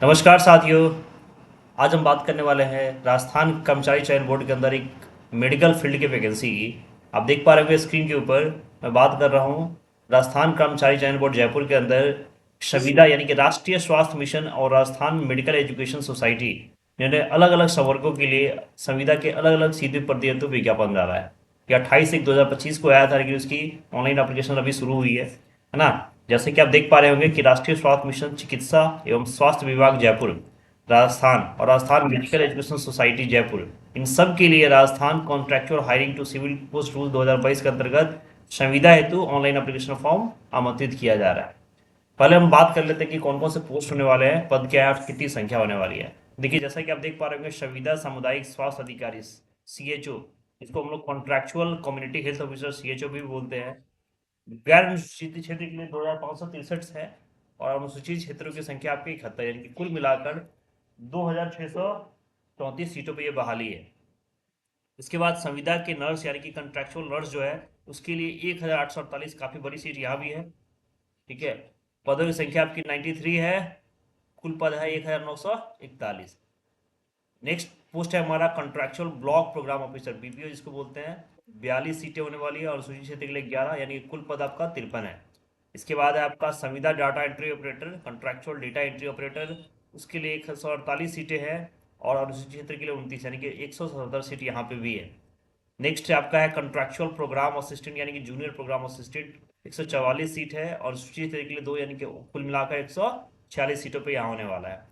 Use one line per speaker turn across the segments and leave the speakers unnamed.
नमस्कार साथियों। आज हम बात करने वाले हैं राजस्थान कर्मचारी चयन बोर्ड के अंदर एक मेडिकल फील्ड की वैकेंसी की। आप देख पा रहे होंगे स्क्रीन के ऊपर मैं बात कर रहा हूँ राजस्थान कर्मचारी चयन बोर्ड जयपुर के अंदर संविदा यानी कि राष्ट्रीय स्वास्थ्य मिशन और राजस्थान मेडिकल एजुकेशन सोसाइटी जिन्होंने अलग अलग संवर्गों के लिए संविदा के अलग अलग सीधे पद हेतु विज्ञापन डाला है। ये 28/1/2025 को आया था, लेकिन उसकी ऑनलाइन एप्लीकेशन अभी शुरू हुई है ना। जैसे कि आप देख पा रहे होंगे कि राष्ट्रीय स्वास्थ्य मिशन चिकित्सा एवं स्वास्थ्य विभाग जयपुर राजस्थान और Rajasthan medical education society Jaipur, इन सब के लिए Rajasthan contractual hiring to civil post rule 2022 के अंतर्गत संविदा हेतु ऑनलाइन एप्लीकेशन फॉर्म आमंत्रित किया जा रहा है। पहले हम बात कर लेते हैं कि कौन कौन से पोस्ट होने वाले हैं, पद क्या है और कितनी संख्या होने वाली है। देखिए, जैसा कि आप देख पा रहे होंगे संविदा सामुदायिक स्वास्थ्य अधिकारी CHO, इसको हम लोग contractual community health officer CHO भी बोलते हैं। गैर अनुसूचित क्षेत्र के लिए 2563 है और अनुसूचित क्षेत्रों की संख्या आपकी 71, यानी कि कुल मिलाकर 2634 सीटों पर यह बहाली है। इसके बाद संविदा के नर्स यानी कि कंट्रैक्चुअल नर्स जो है उसके लिए 1848, काफी बड़ी सीट यहाँ भी है। ठीक है, पदों की संख्या आपकी 93 है, कुल पद है 1941। नेक्स्ट पोस्ट है हमारा contractual block program officer BPO जिसको बोलते हैं, 42 सीटें होने वाली है और सूची क्षेत्र के लिए 11, यानी कुल पद आपका 53 है। इसके बाद है आपका संविदा data entry operator contractual data entry operator, उसके लिए 148 सीटें हैं और अनुसूचित क्षेत्र के लिए 29, यानी कि 177 सीट यहाँ पे भी है। नेक्स्ट आपका है कंट्रैक्चुअल प्रोग्राम असिस्टेंट यानी कि जूनियर प्रोग्राम असिस्टेंट, 144 सीट है और सूची क्षेत्र के लिए 2, यानी कि कुल मिलाकर 146 सीटों पर यहाँ होने वाला है।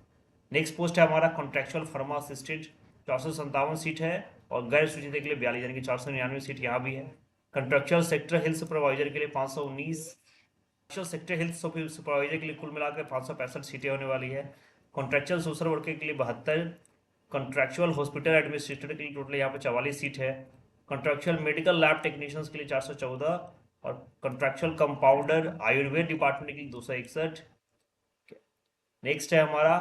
नेक्स्ट पोस्ट है हमारा कॉन्ट्रैक्चुअल फार्मा असिस्टेंट, 457 सीट है और गैर सूचित के लिए 42, यानी कि 499 सीट यहाँ भी है। कॉन्ट्रैक्चुअल सेक्टर हेल्थ सुपरवाइजर के लिए 519, सेक्टर हेल्थ सुपरवाइजर के लिए कुल मिलाकर 565 सीटें होने वाली है। कॉन्ट्रैक्चुअल सोशल वर्कर के लिए 72, कॉन्ट्रैक्चुअल हॉस्पिटल एडमिनिस्ट्रेटर के लिए टोटल यहाँ पे 44 सीट है। कॉन्ट्रैक्चुअल मेडिकल लैब टेक्नीशियंस के लिए 414 और कॉन्ट्रैक्चुअल कंपाउंडर आयुर्वेद डिपार्टमेंट के लिए 261। नेक्स्ट है हमारा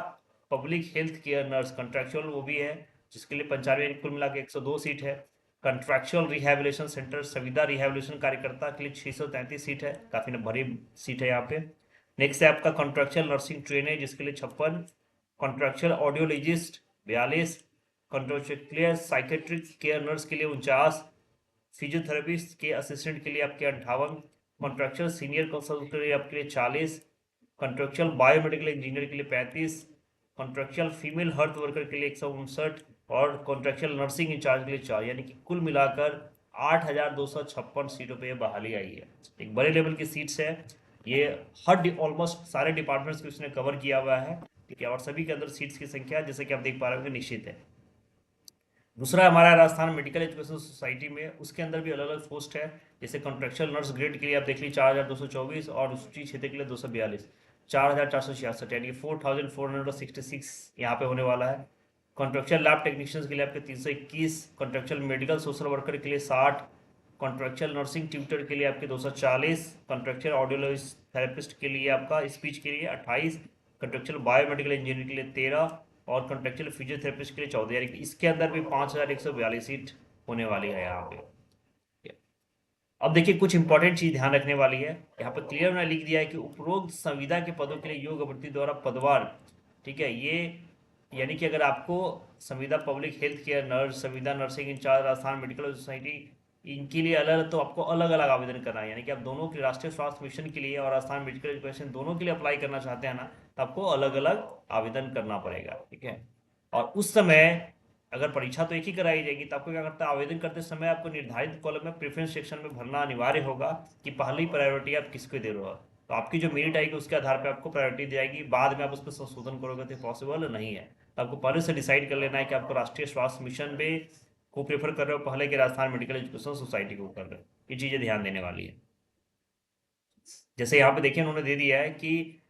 public health care nurse contractual, वो भी है जिसके लिए 95, कुल मिला के 102 सीट है। कंट्रैक्चुअल रिहैबिलिटेशन सेंटर संविदा रिहैबिलिटेशन कार्यकर्ता के लिए 633 सीट है, काफ़ी भरी सीट है यहाँ पे। नेक्स्ट है आपका कॉन्ट्रैक्चुअल नर्सिंग ट्रेनर जिसके लिए 56, contractual audiologist 42, contractual psychiatric care nurse के लिए 49, फिजियोथेरेपिस्ट के असिस्टेंट के लिए आपके 58, कॉन्ट्रैक्चुअल सीनियर कंसल्टेंट के लिए आपके लिए 40, कॉन्ट्रैक्चुअल बायोमेडिकल इंजीनियर के लिए 35, कॉन्ट्रैक्चुअल फीमेल हेल्थ वर्कर के लिए 159 और कॉन्ट्रैक्चुअल नर्सिंग इंचार्ज के लिए 4, यानी कि कुल मिलाकर 8256 सीटों पे बहाली आई है। एक बड़े लेवल की सीट्स है ये, हर ऑलमोस्ट सारे डिपार्टमेंट्स को इसने कवर किया हुआ है। ठीक है, और सभी के अंदर सीट्स की संख्या जैसे कि आप देख पा रहे होंगे निश्चित है। दूसरा हमारा राजस्थान मेडिकल एजुकेशन सोसाइटी में, उसके अंदर भी अलग अलग पोस्ट है। जैसे कॉन्ट्रेक्चुअल नर्स ग्रेड के लिए आप देख लीजिए 4224 और अनुसूचित क्षेत्र के लिए 242, 4466, यानी 4466 यहाँ पे होने वाला है। कॉन्ट्रेक्चुअल लैब टेक्नीशियंस के लिए आपके 321, कॉन्ट्रेक्चुअल मेडिकल सोशल वर्कर के लिए 60, कॉन्ट्रेक्चुअल नर्सिंग ट्यूटर के लिए आपके 240, कॉन्ट्रेक्चुअल ऑडियोलॉजिस्ट थेरेपिस्ट के लिए आपका स्पीच के लिए 28, कॉन्ट्रेक्चुअल बायोमेडिकल इंजीनियर के लिए 13 और कॉन्ट्रेक्चुअल फिजियोथेरेपिस्ट के लिए 14, यानी कि इसके अंदर भी 5142 सीट होने वाली है यहाँ पे। अब देखिए कुछ इंपॉर्टेंट चीज ध्यान रखने वाली है, यहाँ पर क्लियर मैंने लिख दिया है कि उपरोक्त संविदा के पदों के लिए योग्य अभ्यर्थी द्वारा पदवार, ठीक है, ये यानी कि अगर आपको संविदा पब्लिक हेल्थ केयर नर्स, संविदा nursing incharge, Rajasthan medical society, इनके लिए अलग, तो आपको अलग अलग आवेदन करना है। यानी कि आप दोनों के राष्ट्रीय स्वास्थ्य मिशन के लिए और राजस्थान मेडिकल एजुकेशन दोनों के लिए अप्लाई करना चाहते हैं ना, तो आपको अलग अलग आवेदन करना पड़ेगा। ठीक है, और उस समय अगर परीक्षा तो एक ही कराई जाएगी, तो आपको क्या करता है, आवेदन करते समय आपको निर्धारित कॉलम में प्रेफरेंस सेक्शन में भरना अनिवार्य होगा कि पहली प्रायोरिटी आप किसको दे रहे हो। तो आपकी जो मेरिट आएगी उसके आधार पर आपको प्रायोरिटी दी जाएगी, बाद में आप उस पर संशोधन करोगे तो पॉसिबल नहीं है। तो आपको पहले से डिसाइड कर लेना है कि आपको राष्ट्रीय स्वास्थ्य मिशन में को प्रेफर कर रहे हो पहले के राजस्थान मेडिकल एजुकेशन सोसाइटी को कर रहे हो, ये चीज़ें ध्यान देने वाली है। जैसे यहाँ पे देखिए उन्होंने दे दिया है कि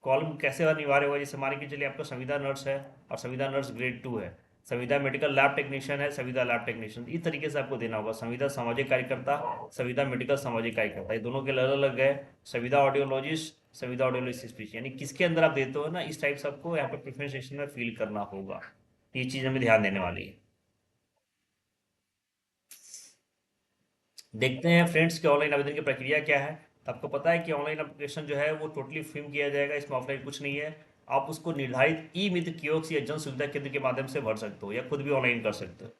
कॉलम कैसे अनिवार्य होगा। जैसे मान के चलिए आपका संविदा नर्स है और संविदा नर्स ग्रेड 2 है, संविदा मेडिकल लैब टेक्नीशियन है, संविदा लैब टेक्नीशियन, इस तरीके से आपको देना होगा। संविदा सामाजिक कार्यकर्ता, संविदा मेडिकल सामाजिक कार्यकर्ता, ये दोनों के अलग अलग है। संविदा ऑडियोलॉजिस्ट, संविदा ऑडियोलॉजिस्ट स्पीच, यानी किसके अंदर आप देते हो ना, इस टाइप से आपको यहाँ पे प्रेफरेंस सेक्शन में फिल करना होगा। ये चीज़ हमें ध्यान देने वाली है। देखते हैं फ्रेंड्स कि ऑनलाइन आवेदन की प्रक्रिया क्या है। तो आपको पता है कि ऑनलाइन एप्लीकेशन जो है वो टोटली फ्री किया जाएगा, इसमें ऑफलाइन कुछ नहीं है। आप उसको निर्धारित ई मित्र कियोस्क या जन सुविधा केंद्र के माध्यम से भर सकते हो या खुद भी ऑनलाइन कर सकते हो।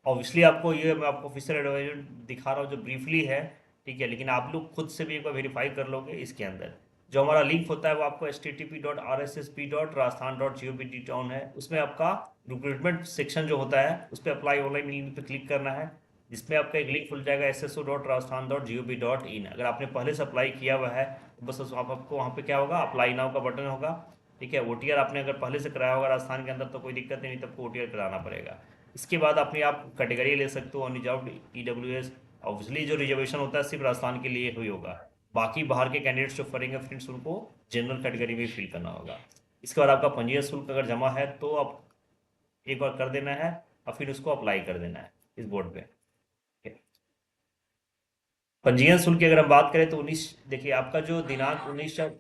ऑब्वियसली आपको ये मैं आपको ऑफिशियल एडवर्टाइजमेंट दिखा रहा हूँ जो ब्रीफली है, ठीक है, लेकिन आप लोग खुद से भी एक बार वेरीफाई कर लोगे। इसके अंदर जो हमारा लिंक होता है वो आपको http://rssp.rajasthan.gov.in है, उसमें आपका रिक्रूटमेंट सेक्शन जो होता है उस पर अप्लाई ऑनलाइन लिंक पे क्लिक करना है, जिसमें आपका एक लिंक खुल जाएगा sso.rajasthan.gov.in। अगर आपने पहले से अप्लाई किया हुआ है तो बस आपको वहाँ पे क्या होगा, अप्लाई नाउ का बटन होगा, ठीक है। ओटीआर आपने अगर पहले से कराया होगा राजस्थान के अंदर तो कोई दिक्कत नहीं, तब आपको ओटीआर कराना पड़ेगा। इसके बाद अपनी आप कैटेगरी ले सकते हो, अनरिजर्व्ड, ईडब्ल्यूएस। ऑब्वियसली जो रिजर्वेशन होता है सिर्फ राजस्थान के लिए ही होगा, बाकी बाहर के कैंडिडेट्स जो फरेंगे फ्रेंड्स उनको जनरल कैटेगरी में फिल करना होगा। इसके बाद आपका पंजीयन शुल्क अगर जमा है तो आप एक बार कर देना है और फिर उसको अप्लाई कर देना है इस बोर्ड पे। पंजीयन शुल्क की अगर हम बात करें तो 19, देखिए आपका जो दिनांक 19,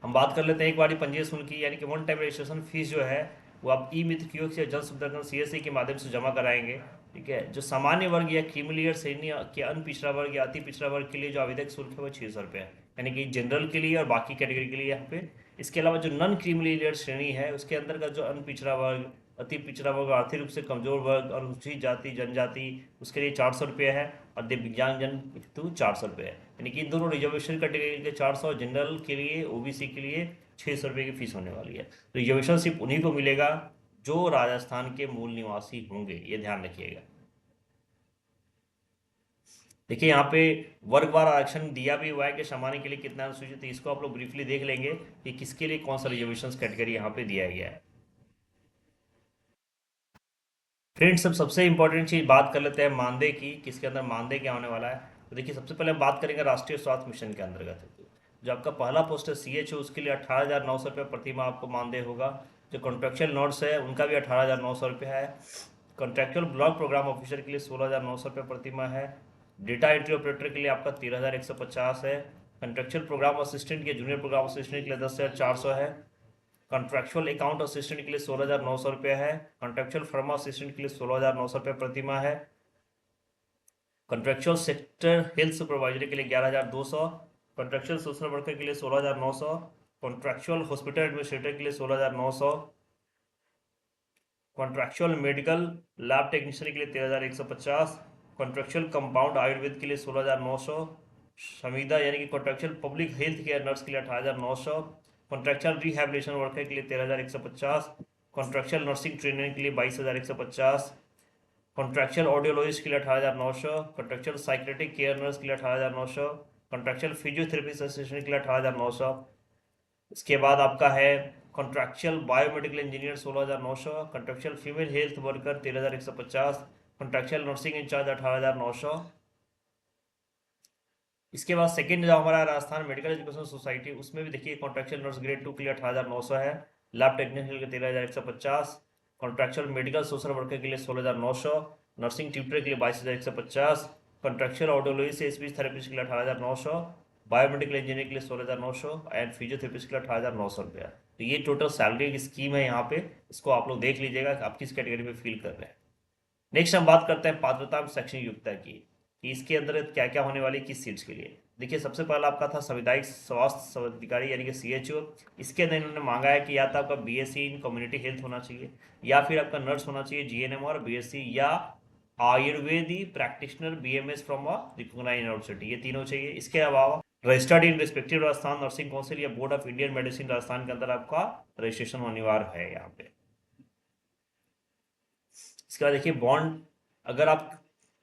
हम बात कर लेते हैं एक बार पंजीयन शुल्क की, यानी कि वन टाइम रजिस्ट्रेशन फीस जो है वो आप ई मित्र कियोस्क या जन सुविधा केंद्र सीएससी के माध्यम से जमा कराएंगे, ठीक है। जो सामान्य वर्ग या क्रीमी श्रेणी के अन्य पिछड़ा वर्ग या अति पिछड़ा वर्ग के लिए जो आवेदक शुल्क है वो 600 रुपये है, यानी कि जनरल के लिए और बाकी कैटेगरी के लिए यहाँ पे। इसके अलावा जो नॉन क्रीमी श्रेणी है उसके अंदर का जो अन्य पिछड़ा वर्ग, अति पिछड़ा वर्ग, आर्थिक रूप से कमजोर वर्ग, अनुसूचित जाति जनजाति, उसके लिए 400 रुपये है, और दिव्यांग जन हेतु 400 रुपये है, यानी कि इन दोनों रिजर्वेशन कैटेगरी के 400, जनरल के लिए ओबीसी के लिए 600 रुपये की फीस होने वाली है। रिजर्वेशन सिर्फ उन्हीं को मिलेगा जो राजस्थान के मूल निवासी होंगे, ये ध्यान रखिएगा। देखिए यहाँ पे वर्गवार आरक्षण दिया भी हुआ है कि सामान्य के लिए कितना अनुसूचित है, इसको आप लोग ब्रीफली देख लेंगे कि किसके लिए कौन सा रिजर्वेशन कैटेगरी यहाँ पे दिया गया है। फ्रेंड्स सब सबसे इंपॉर्टेंट चीज बात कर लेते हैं मानदेय की, किसके अंदर मानदेय क्या होने वाला है। तो देखिए सबसे पहले हम बात करेंगे राष्ट्रीय स्वास्थ्य मिशन के अंतर्गत जो आपका पहला पोस्ट है CH उसके लिए 18,900 रुपये प्रति माह आपको मानदेय होगा। जो कॉन्ट्रेक्चुअल नर्स है उनका भी 18,900 रुपये है। कॉन्ट्रेक्चुअल ब्लॉक प्रोग्राम ऑफिसर के लिए 16,900 रुपये प्रति माह है। डेटा एंट्री ऑपरेटर के लिए आपका 13,150 है। कॉन्ट्रेक्चुअल प्रोग्राम असिस्टेंट या जूनियर प्रोग्राम असिस्टेंट के लिए 10,400 है। कॉन्ट्रेक्चुअल अकाउंट असिस्टेंट के लिए 16,900 रुपये है। कॉन्ट्रेक्चुअल फार्मा असिस्टेंट के लिए 16,900 रुपये प्रति माह है। कॉन्ट्रेक्चुअल सेक्टर हेल्थ सुपरवाइजर के लिए 11,200। कॉन्ट्रेक्चुअल सोशल वर्कर के लिए 16,900। कॉन्ट्रेक्चुअल हॉस्पिटल एडमिनिस्ट्रेटर के लिए 16,900। कॉन्ट्रेक्चुअल मेडिकल लैब टेक्नीशियन के लिए 13,150। कॉन्ट्रेक्चुअल कंपाउंड आयुर्वेद के लिए 16,900। संविदा यानी कि contractual public health care nurse के लिए 18,900। कॉन्ट्रेक्चुअल रिहैबिलिटेशन वर्कर के लिए 13,150। कॉन्ट्रेक्चुअल नर्सिंग ट्रेनर के लिए 22,150। कॉन्ट्रेक्चुअल ऑडियोलॉजिस्ट के लिए 18,900। कॉन्ट्रेक्चुअल साइकेट्रिक केयर नर्स के लिए 18,900। कॉन्ट्रेक्चुअल फिजियोथेरेपिस्ट असिस्टेंट के लिए 18,900। इसके बाद आपका है contractual biomedical engineer 16,900। Contractual female health worker 13,150। Contractual nursing incharge 18,900। इसके बाद सेकंड जो हमारा राजस्थान मेडिकल एजुकेशन सोसाइटी उसमें भी देखिए कॉन्ट्रेक्चुअल नर्स ग्रेड 2 के लिए 18,900 है। लैब टेक्नीशियन के लिए 13,150। कॉन्ट्रेक्चुअल मेडिकल सोशल वर्कर के लिए 16,900। नर्सिंग ट्यूटर के लिए 22,150। कॉन्ट्रेक्चुअल ऑडियोलॉजी से स्पीच थेरेपिस्ट के लिए 18,900। बायोमेडिकल इंजीनियर के लिए 16,900 एंड फिजियोथेरेपिस्ट के लिए 18,900 रुपया। तो ये टोटल सैलरी की स्कीम है यहाँ पे, इसको आप लोग देख लीजिएगा कि आप किस कैटेगरी में फील कर रहे हैं। नेक्स्ट हम बात करते हैं पात्रता शैक्षणिक योग्यता की, कि इसके अंदर क्या क्या होने वाली किस सीट्स के लिए। देखिए सबसे पहला आपका था सामुदायिक स्वास्थ्य अधिकारी यानी कि CHO। इसके अंदर इन्होंने मांगा है कि या तो आपका BSc इन कम्युनिटी हेल्थ होना चाहिए, या फिर आपका नर्स होना चाहिए GNM और BSc, या आयुर्वेदी practitioner BMS from a recognised university, ये तीनों चाहिए। इसके अलावा registered in respective Rajasthan nursing council या board of Indian medicine Rajasthan के अंदर आपका रजिस्ट्रेशन अनिवार्य है यहाँ पे। इसके बाद देखिए बॉन्ड, अगर आप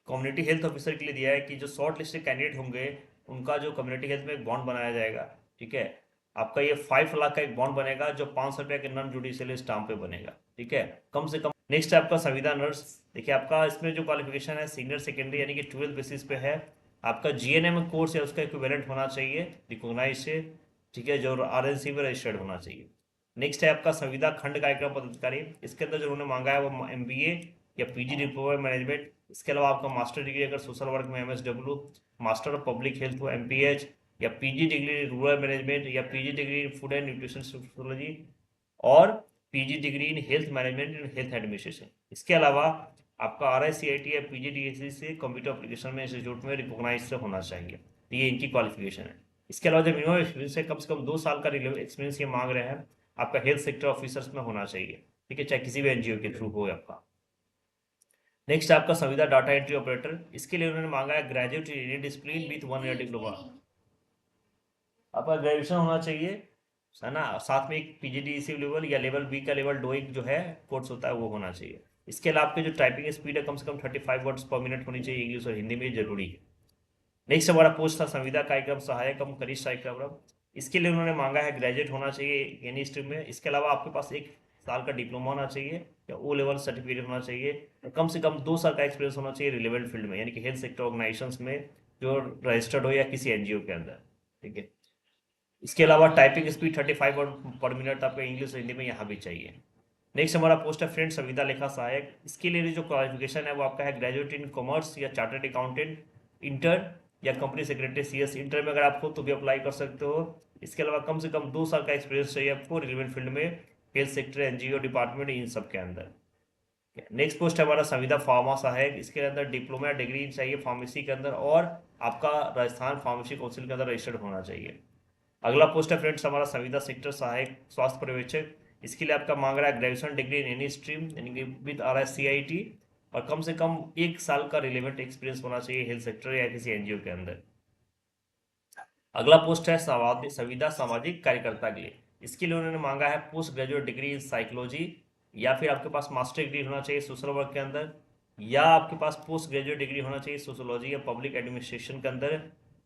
कम्युनिटी हेल्थ ऑफिसर के लिए दिया है कि जो शॉर्ट लिस्टेड कैंडिडेट होंगे उनका जो कम्युनिटी हेल्थ में एक बॉन्ड बनाया जाएगा, ठीक है। आपका ये 5 लाख का एक बॉन्ड बनेगा जो 500 रुपये के नॉन जुडिशियल स्टाम्प पे बनेगा, ठीक है, कम से कम। नेक्स्ट है आपका संविदा नर्स। देखिए आपका इसमें जो क्वालिफिकेशन है सीनियर सेकेंडरी यानी कि 12 बेसिस पे है। आपका GNM कोर्स या उसका इक्विवेलेंट होना चाहिए रिकॉग्नाइज से, ठीक है, जो RNC में रजिस्टर्ड होना चाहिए। नेक्स्ट है आपका संविदा खंड कार्यक्रम पदाधिकारी। इसके अंदर जो उन्होंने मांगा है वो MBA या PG डिप्लोमा मैनेजमेंट। इसके अलावा आपका मास्टर डिग्री अगर सोशल वर्क में MSW, master of public health हो MPH, या PG डिग्री रूरल मैनेजमेंट, या PG degree in food and nutrition sociology, और PG degree in health management and health administration. इसके अलावा आपका RICIT या PGDSC से कंप्यूटर एप्लीकेशन में इंस्टीट्यूट में रिकॉग्नाइज होना चाहिए। तो ये इनकी क्वालिफिकेशन है। इसके अलावा जो मिनिमम एक्सपीरियंस है कम से कम 2 साल का एक्सपीरियंस ये मांग रहे हैं, आपका हेल्थ सेक्टर ऑफिसर्स में होना चाहिए, ठीक है, चाहे किसी भी एनजीओ के थ्रू हो आपका। नेक्स्ट आपका संविदा डाटा एंट्री ऑपरेटर, इसके लिए उन्होंने मांगा है graduate in any discipline with 1 year diploma. आपका ग्रेजुएशन होना चाहिए, है ना, साथ में एक पीजीडीसी लेवल या लेवल बी का लेवल डोइंग जो है कोर्स होता है वो होना चाहिए। इसके अलावा आपकी जो टाइपिंग स्पीड है कम से कम 35 वर्ड्स पर मिनट होनी चाहिए, इंग्लिश और हिंदी में जरूरी है। नेक्स्ट हमारा पोस्ट था संविदा कार्यक्रम सहायक एवं कनिष्ठ कार्यक्रम, इसके लिए उन्होंने मांगा है ग्रेजुएट होना चाहिए एनी स्ट्रीम में, इसके अलावा आपके पास 1 साल का डिप्लोमा होना चाहिए या ओ लेवल सर्टिफिकेट होना चाहिए, और कम से कम 2 साल का एक्सपीरियंस होना चाहिए रिलेवेंट फील्ड में, यानी कि हेल्थ सेक्टर ऑर्गेनाइजेशंस में जो रजिस्टर्ड हो या किसी एनजीओ के अंदर, ठीक है। इसके अलावा टाइपिंग स्पीड 35 वर्ड पर मिनट आपका इंग्लिश और हिंदी में यहाँ भी चाहिए। नेक्स्ट हमारा पोस्ट है फ्रेंड संविदा लेखा सहायक, इसके लिए जो क्वालिफिकेशन है वो आपका है ग्रेजुएट इन कॉमर्स या चार्टर्ड अकाउंटेंट, इंटर या कंपनी सेक्रेटरी सीएस इंटर में अगर आप हो तो भी अप्लाई कर सकते हो। इसके अलावा कम से कम 2 साल का एक्सपीरियंस चाहिए आपको रिलेवेंट फील्ड में, हेल्थ सेक्टर, एनजीओ डिपार्टमेंट, इन सब के अंदर। नेक्स्ट पोस्ट है हमारा संविदा फार्मा सहायक, इसके अंदर डिप्लोमा डिग्री चाहिए फार्मेसी के अंदर और आपका राजस्थान फार्मेसी काउंसिल के अंदर रजिस्टर्ड होना चाहिए। अगला पोस्ट है फ्रेंड्स हमारा संविदा सेक्टर सहायक स्वास्थ्य पर्यवेक्षक, इसके लिए आपका मांग रहा है graduation degree in any stream यानी कि विद RSCIT और कम से कम 1 साल का रिलेवेंट एक्सपीरियंस होना चाहिए हेल्थ सेक्टर या किसी एनजीओ के अंदर। अगला पोस्ट है संविदा सामाजिक कार्यकर्ता के लिए, इसके लिए उन्होंने मांगा है post graduate degree in psychology या फिर आपके पास मास्टर डिग्री होना चाहिए सोशल वर्क के अंदर, या आपके पास पोस्ट ग्रेजुएट डिग्री होना चाहिए सोशोलॉजी या पब्लिक एडमिनिस्ट्रेशन के अंदर।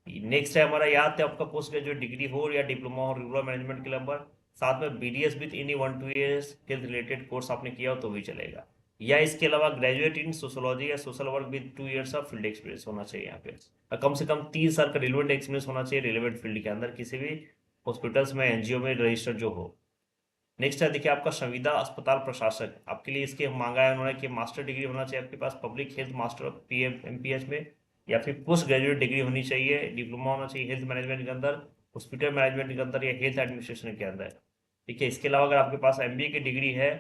नेक्स्ट है हमारा याद है आपका पोस्ट ग्रेजुएट डिग्री हो या डिप्लोमा हो रूरल मैनेजमेंट के नंबर, साथ में BDS with any 1-2 years health related course आपने किया हो तो भी चलेगा, या इसके अलावा ग्रेजुएट इन सोशोलॉजी या social work with 2 years of field experience होना चाहिए यहाँ पे, और कम से कम 3 साल का रिलेवेंट एक्सपीरियंस होना चाहिए रिलेवेंट फील्ड के अंदर किसी भी हॉस्पिटल्स में एनजीओ में रजिस्टर्ड जो हो। नेक्स्ट है देखिए आपका संविदा अस्पताल प्रशासक, आपके लिए इसके मांगा है उन्होंने कि मास्टर डिग्री होना चाहिए आपके पास पब्लिक हेल्थ मास्टर PMPH में, या फिर पोस्ट ग्रेजुएट डिग्री होनी चाहिए, डिप्लोमा होना चाहिए हेल्थ मैनेजमेंट के अंदर, हॉस्पिटल मैनेजमेंट के अंदर या हेल्थ एडमिनिस्ट्रेशन के अंदर, ठीक है। इसके अलावा अगर आपके पास MBA की डिग्री है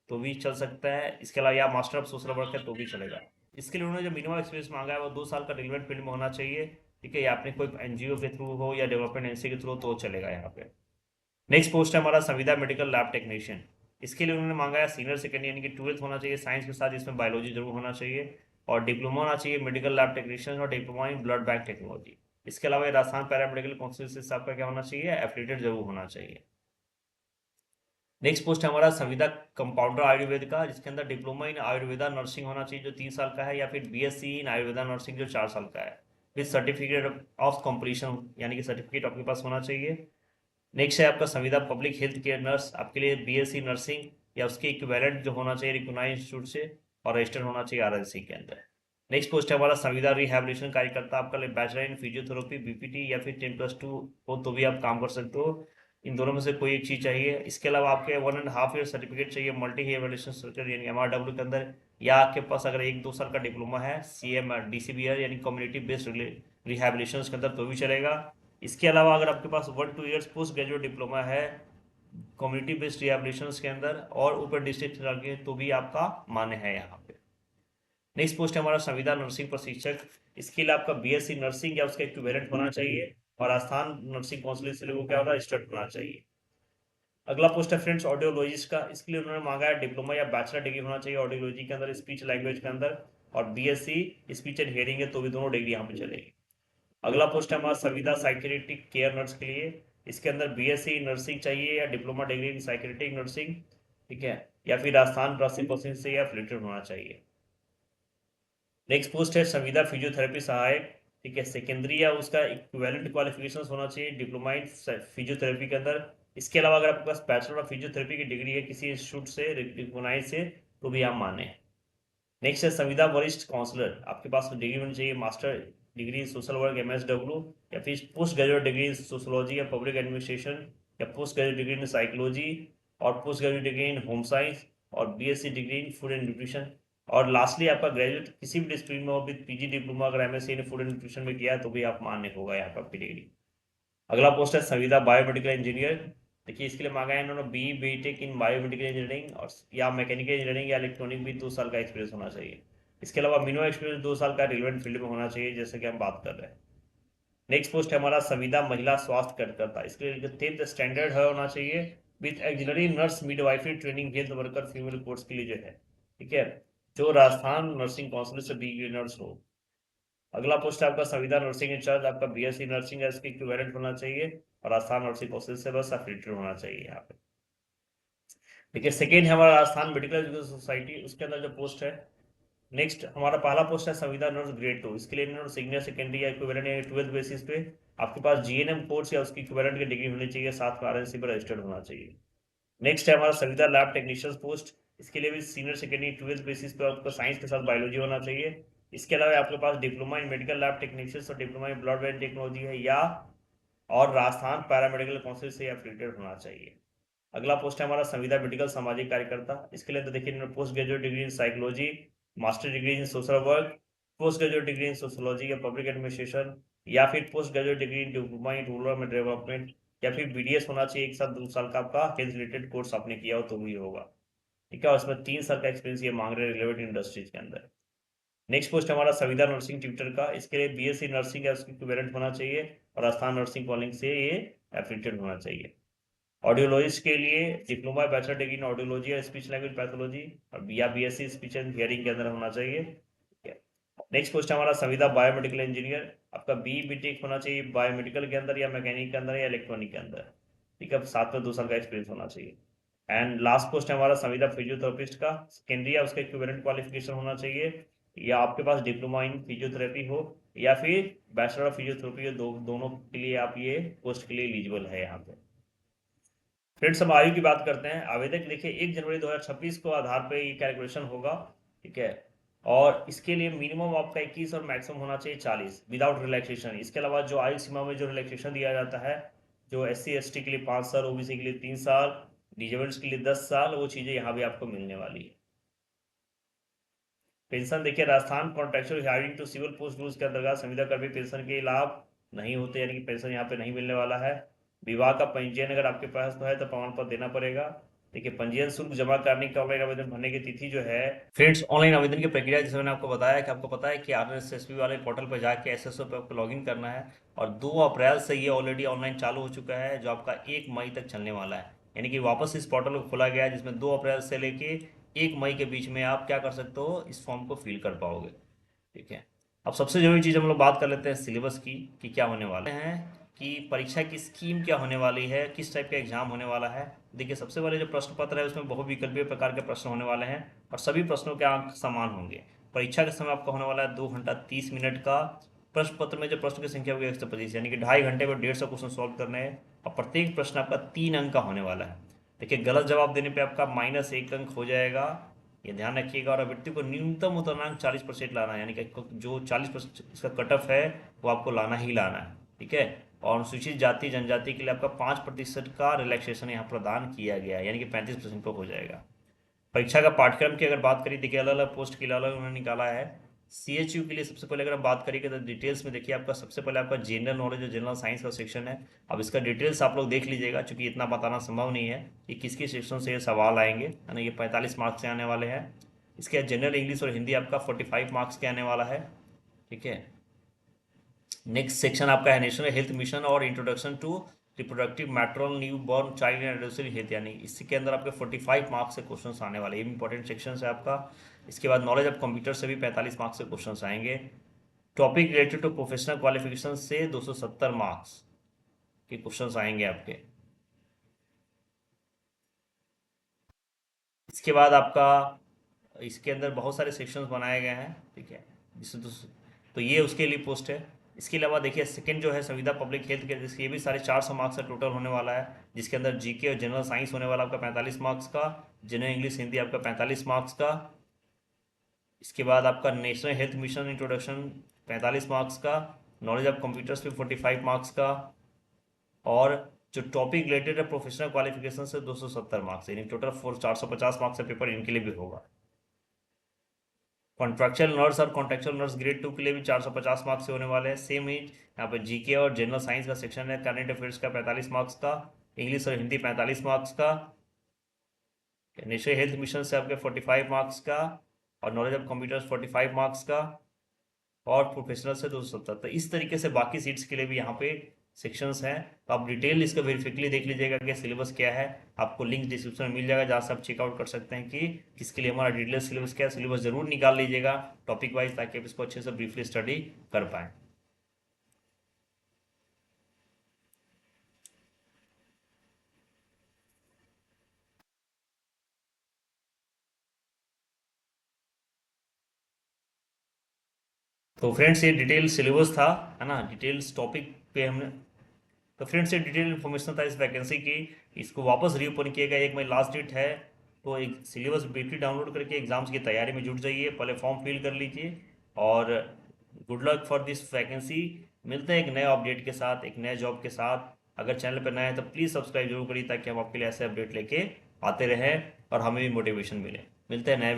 तो भी चल सकता है, इसके अलावा या मास्टर ऑफ सोशल वर्क है तो भी चलेगा। इसके लिए उन्होंने जो मिनिमम एक्सपीरियंस मांगा है वो 2 साल का रिलेवेंट फील्ड में होना चाहिए, ठीक है, या आपने कोई एनजीओ के थ्रू हो या डेवलपमेंट एजेंसी के थ्रू तो चलेगा यहाँ पे। नेक्स्ट पोस्ट है हमारा संविदा मेडिकल लैब टेक्नीशियन, इसके लिए उन्होंने मांगा है सीनियर सेकेंड यानी कि 12th होना चाहिए साइंस के साथ, इसमें बायोलॉजी जरूर होना चाहिए, और डिप्लोमा होना चाहिए मेडिकल लैब टेक्नीशियन और diploma in blood bank technology. इसके अलावा राजस्थान पैरामेडिकल काउंसिल से आपका क्या होना चाहिए, एफिलिएटेड जरूर होना चाहिए। नेक्स्ट पोस्ट है हमारा संविदा कंपाउंडर आयुर्वेद का, जिसके अंदर डिप्लोमा इन आयुर्वेदा नर्सिंग होना चाहिए जो 3 साल का है, या फिर BSc इन आयुर्वेदा नर्सिंग जो 4 साल का है विद सर्टिफिकेट ऑफ कंप्लीशन यानी कि सर्टिफिकेट आपके पास होना चाहिए। नेक्स्ट है आपका संविदा पब्लिक हेल्थ केयर नर्स, आपके लिए BSc नर्सिंग या उसके इक्विवेलेंट जो होना चाहिए रिकॉग्नाइज्ड इंस्टीट्यूट से और रजिस्टर्ड होना चाहिए RSC के अंदर। नेक्स्ट पोस्ट है हमारा संविदा रिहैबिलिटेशन कार्यकर्ता, आपका लिए बैचलर इन फिजियोथेरेपी BPT या फिर 10+2 हो तो भी आप काम कर सकते हो, इन दोनों में से कोई एक चीज चाहिए। इसके अलावा आपके 1.5 ईयर सर्टिफिकेट चाहिए मल्टी रिहैबिलिटेशन सर्टिफिकेट यानी MRW के अंदर, या आपके पास अगर 1-2 साल का डिप्लोमा है CM DCBR यानी कम्युनिटी बेस्ड रिहैबिलिटेशन के अंदर तो भी चलेगा। इसके अलावा अगर आपके पास 1-2 ईयर्स पोस्ट ग्रेजुएट डिप्लोमा है कम्युनिटी बेस्ड रिहैबिलिटेशन के अंदर और ऊपर डिस्ट्रिक्ट के तो भी आपका मान्य है यहाँ पे। नेक्स्ट पोस्ट है हमारा संविदा नर्सिंग प्रशिक्षक, इसके लिए आपका BSc नर्सिंग या उसका इक्विवेलेंट होना चाहिए और राजस्थान नर्सिंग काउंसिल से लोगों क्या होना रजिस्टर्ड होना चाहिए। अगला पोस्ट है फ्रेंड्स ऑडियोलॉजिस्ट का, इसके लिए उन्होंने मांगा है डिप्लोमा या बैचलर डिग्री होना चाहिए ऑडियोलॉजी के अंदर स्पीच लैंग्वेज के अंदर, और BSc स्पीच एंड हियरिंग है तो भी दोनों डिग्री यहाँ पे चलेगी। अगला पोस्ट है हमारा संविदा साइकेट्रिक केयर नर्स के लिए, इसके अंदर BSc नर्सिंग चाहिए या diploma degree in psychiatric nursing, ठीक है, या फिर राजस्थान नर्सिंग काउंसिल से या एफिलिएटेड होना चाहिए। नेक्स्ट पोस्ट है संविदा फिजियोथेरेपी सहायक, ठीक है, सेकेंडरी या उसका इक्विवेलेंट क्वालिफिकेशन होना चाहिए डिप्लोमा इन फिजियोथेरेपी के अंदर। इसके अलावा अगर आपके पास बैचलर ऑफ फिजियोथेरेपी की डिग्री है किसी इंस्टीट्यूट से रिकॉग्नाइज से तो भी आप माने। नेक्स्ट है संविदा वरिष्ठ काउंसलर, आपके पास डिग्री होनी चाहिए master degree in social work MSW, या फिर post graduate degree in sociology या पब्लिक एडमिनिस्ट्रेशन, या post graduate degree in psychology और post graduate degree in home science और BSc degree in food and nutrition, और lastly आपका graduate किसी भी डिसिप्लिन में हो विद PG डिप्लोमा अगर MSc in food and nutrition में किया है तो भी आप मान्य होगा यहाँ पर आपकी डिग्री। अगला पोस्ट है संविदा बायोमेडिकल इंजीनियर, देखिए इसके लिए मांगा है इन्होंने BTech इन बायोमेडिकल इंजीनियरिंग और या मैकेनिकल इंजीनियरिंग या इलेक्ट्रॉनिक भी 2 साल का एक्सपीरियंस होना चाहिए। इसके अलावा मिनिमम एक्सपीरियंस 2 साल का रिलेवेंट फील्ड में होना चाहिए जैसे कि हम बात कर रहे हैं। नेक्स्ट पोस्ट है हमारा संविदा महिला स्वास्थ्य कार्यकर्ता, इसके लिए 10th स्टैंडर्ड है होना चाहिए with axillary nurse midwifery training health worker female course के लिए जो है, ठीक है, जो राजस्थान नर्सिंग काउंसिल से डी नर्स हो। अगला पोस्ट है आपका संविदा नर्सिंग इंचार्ज, आपका बीएससी नर्सिंग है इसकी इक्विवेलेंट होना चाहिए और राजस्थान नर्सिंग काउंसिल से बस अफिलिएटेड होना चाहिए यहाँ पे। देखिए सेकेंड है हमारा राजस्थान मेडिकल एजुकेशन सोसाइटी, उसके अंदर जो पोस्ट है, नेक्स्ट हमारा पहला पोस्ट है संविदा नर्स ग्रेड 2, इसके लिए नर्स सीनियर सेकेंडरी या इक्विवेलेंट या 12th बेसिस पे आपके पास जीएनएम कोर्स या उसकी इक्विवेलेंट की डिग्री होनी चाहिए, साथ में आरएनसी पर रजिस्टर्ड होना चाहिए। नेक्स्ट है हमारा संविदा लैब टेक्नीशियन पोस्ट, इसके लिए भी सीनियर सेकेंडरी 12th बेसिस पे आपको साइंस के साथ बायोलॉजी होना चाहिए। इसके अलावा आपके पास diploma in medical lab technician और diploma in blood bank technology है या और राजस्थान पैरामेडिकल काउंसिल से एफिलिएटेड होना चाहिए। अगला पोस्ट है हमारा संविदा मेडिकल सामाजिक कार्यकर्ता, इसके लिए तो देखिए post graduate degree in psychology, master degree in social work, post graduate degree in sociology या पब्लिक एडमिनिस्ट्रेशन, या फिर post graduate degree in diploma in rural development, या फिर बीडीएस होना चाहिए, 1 साल 2 साल का आपका हेल्थ रिलेटेड कोर्स आपने किया हो तो भी होगा, ठीक है, और इसमें 3 साल का एक्सपीरियंस ये मांग रहे हैं रिलेवेंट इंडस्ट्रीज के अंदर। नेक्स्ट पोस्ट हमारा संविदा नर्सिंग ट्यूटर का, इसके लिए बीएससी नर्सिंग है उसकी इक्विवेलेंट होना चाहिए और राजस्थान नर्सिंग कॉलिंग से ये एफिलिएटेड होना चाहिए। ऑडियोलॉजिस्ट के लिए diploma bachelor degree in audiology या स्पीच लैंग्वेज पैथोलॉजी और या बीएससी स्पीच एंड हियरिंग के अंदर होना चाहिए। नेक्स्ट क्वेश्चन हमारा संविदा बायोमेडिकल इंजीनियर, आपका बी बीटेक होना चाहिए बायोमेडिकल के अंदर या मैकेनिक के अंदर या इलेक्ट्रॉनिक के अंदर, ठीक है, साथ में 2 साल का एक्सपीरियंस होना चाहिए। एंड लास्ट पोस्ट है हमारा संविदा फिजियोथेरेपिस्ट का, सेकेंडरी या उसका इक्विवेलेंट क्वालिफिकेशन होना चाहिए, या आपके पास डिप्लोमा इन फिजियोथेरेपी हो या फिर बैचलर ऑफ फिजियोथेरेपी हो, दोनों के लिए आप ये पोस्ट के लिए एलिजिबल है यहाँ पे। फ्रेंड्स हम आयु की बात करते हैं। आवेदक देखिए 1 जनवरी 2026 को आधार पे ये कैलकुलेशन होगा, ठीक है, और इसके लिए मिनिमम आपका 21 और मैक्सिमम होना चाहिए 40 विदाउट रिलैक्सेशन। इसके अलावा जो आयु सीमा में जो रिलैक्सेशन दिया जाता है, जो SC ST के लिए 5 साल, ओबीसी के लिए 3 साल, डिजेबल्स के लिए 10 साल, वो चीज़ें यहाँ भी आपको मिलने वाली है। पेंशन देखिए Rajasthan contractual hiring to civil post rules के अंतर्गत संविदा कर्मी पेंशन के लाभ नहीं होते, यानी कि पेंशन यहाँ पे नहीं मिलने वाला है। विवाह का पंजीयन अगर आपके पास तो है तो प्रमाण पत्र देना पड़ेगा। देखिए पंजीयन शुल्क जमा करने की ऑनलाइन आवेदन भरने की तिथि जो है, फ्रेंड्स ऑनलाइन आवेदन की प्रक्रिया जैसे मैंने आपको बताया कि आपको पता है कि RSSB वाले पोर्टल पर जाके SSO पे आपको लॉगिन करना है और 2 अप्रैल से ये ऑलरेडी ऑनलाइन चालू हो चुका है, जो आपका 1 मई तक चलने वाला है, यानी कि वापस इस पोर्टल को खोला गया है जिसमें 2 अप्रैल से लेके 1 मई के बीच में आप क्या कर सकते हो, इस फॉर्म को फिल कर पाओगे, ठीक है। अब सबसे जरूरी चीज़ हम लोग बात कर लेते हैं सिलेबस की कि क्या होने वाले हैं, कि परीक्षा की स्कीम क्या होने वाली है, किस टाइप का एग्जाम होने वाला है। देखिए सबसे पहले जो प्रश्न पत्र है उसमें बहुविकल्पीय प्रकार के प्रश्न होने वाले हैं और सभी प्रश्नों के अंक समान होंगे। परीक्षा का समय आपका होने वाला है 2 घंटा 30 मिनट का। प्रश्न पत्र में जो प्रश्न की संख्या होगी 125, यानी कि 2.5 घंटे में 150 क्वेश्चन सॉल्व करने हैं और प्रत्येक प्रश्न आपका 3 अंक का होने वाला है। देखिए गलत जवाब देने पर आपका -1 अंक हो जाएगा, ये ध्यान रखिएगा। और अभ्यर्थी को न्यूनतम उत्तरांक 40% लाना है, यानी कि जो 40% इसका कट ऑफ है वो आपको लाना ही लाना है, ठीक है। और अनुसूचित जाति जनजाति के लिए आपका 5% का रिलैक्सेशन यहाँ प्रदान किया गया है, यानी कि 35% को हो जाएगा। परीक्षा का पाठ्यक्रम की अगर बात करें, देखिए अलग अलग पोस्ट के लिए अलग उन्होंने निकाला है। CHU के लिए सबसे पहले अगर हम बात करेंगे तो डिटेल्स में देखिए आपका सबसे पहले आपका जनरल नॉलेज और जनरल साइंस का सेक्शन है। अब इसका डिटेल्स आप लोग देख लीजिएगा, क्योंकि इतना बताना संभव नहीं है कि किसके सेक्शन से ये सवाल आएंगे, है ना। ये 45 मार्क्स से आने वाले हैं। इसके जनरल इंग्लिश और हिंदी आपका 45 मार्क्स के आने वाला है, ठीक है। नेक्स्ट सेक्शन आपका है नेशनल हेल्थ मिशन और introduction to reproductive maternal newborn child and adolescent health, यानी इसके अंदर आपके 45 मार्क्स से क्वेश्चन आने वाले, ये इंपॉर्टेंट सेक्शन है आपका। इसके बाद नॉलेज ऑफ कंप्यूटर से भी 45 मार्क्स से क्वेश्चन आएंगे। Topic related to professional qualification से 270 मार्क्स के क्वेश्चन आएंगे आपके। इसके बाद आपका इसके अंदर बहुत सारे सेक्शंस बनाए गए हैं, ठीक है, जिससे तो ये उसके लिए पोस्ट है। इसके अलावा देखिए सेकंड जो है संविदा पब्लिक हेल्थ के, जिसके ये भी 450 मार्क्स का टोटल होने वाला है, जिसके अंदर जीके और जनरल साइंस होने वाला आपका 45 मार्क्स का, जनरल इंग्लिश हिंदी आपका 45 मार्क्स का। इसके बाद आपका national health mission introduction 45 marks का, नॉलेज ऑफ कंप्यूटर्स पे 45 मार्क्स का, और जो टॉपिक रिलेटेड है प्रोफेशनल क्वालिफिकेशन से 270 मार्क्स, यानी टोटल 450 मार्क्स का पेपर इनके लिए भी होगा। कॉन्ट्रेक्चुअल नर्स और कॉन्ट्रेक्चुअल नर्स ग्रेड 2 के लिए भी 450 मार्क्स से होने वाले हैं। सेम ही यहाँ पे जीके और जनरल साइंस का सेक्शन है, करंट अफेयर्स का 45 मार्क्स का, इंग्लिश और हिंदी 45 मार्क्स का, नेशनल हेल्थ मिशन से आपके 45 मार्क्स का, और नॉलेज ऑफ कंप्यूटर्स 45 मार्क्स का, और प्रोफेशनल से 270। तो इस तरीके से बाकी सीट्स के लिए भी यहाँ पे सेक्शंस हैं। तो आप डिटेल इसका वेरिफिकली देख लीजिएगा कि सिलेबस क्या है। आपको लिंक डिस्क्रिप्शन में मिल जाएगा, जहाँ से आप चेकआउट कर सकते हैं कि किसके लिए हमारा डिटेल सिलेबस क्या है। सिलेबस जरूर निकाल लीजिएगा टॉपिक वाइज, ताकि आप इसको अच्छे से ब्रीफली स्टडी कर पाएँ। तो फ्रेंड्स ये डिटेल सिलेबस था, है ना, डिटेल्स टॉपिक पे हमने। तो फ्रेंड्स ये डिटेल इन्फॉर्मेशन था इस वैकेंसी की। इसको वापस रीओपन किया गया, 1 मई लास्ट डेट है। तो एक सिलेबस ब्रीफली डाउनलोड करके एग्जाम्स की तैयारी में जुट जाइए, पहले फॉर्म फिल कर लीजिए। और good luck for this vacancy. मिलते हैं एक नए अपडेट के साथ, एक नए जॉब के साथ। अगर चैनल पर नया है तो प्लीज़ सब्सक्राइब जरूर करिए, ताकि हम आपके लिए ऐसे अपडेट लेके आते रहें और हमें भी मोटिवेशन मिले। मिलते हैं नए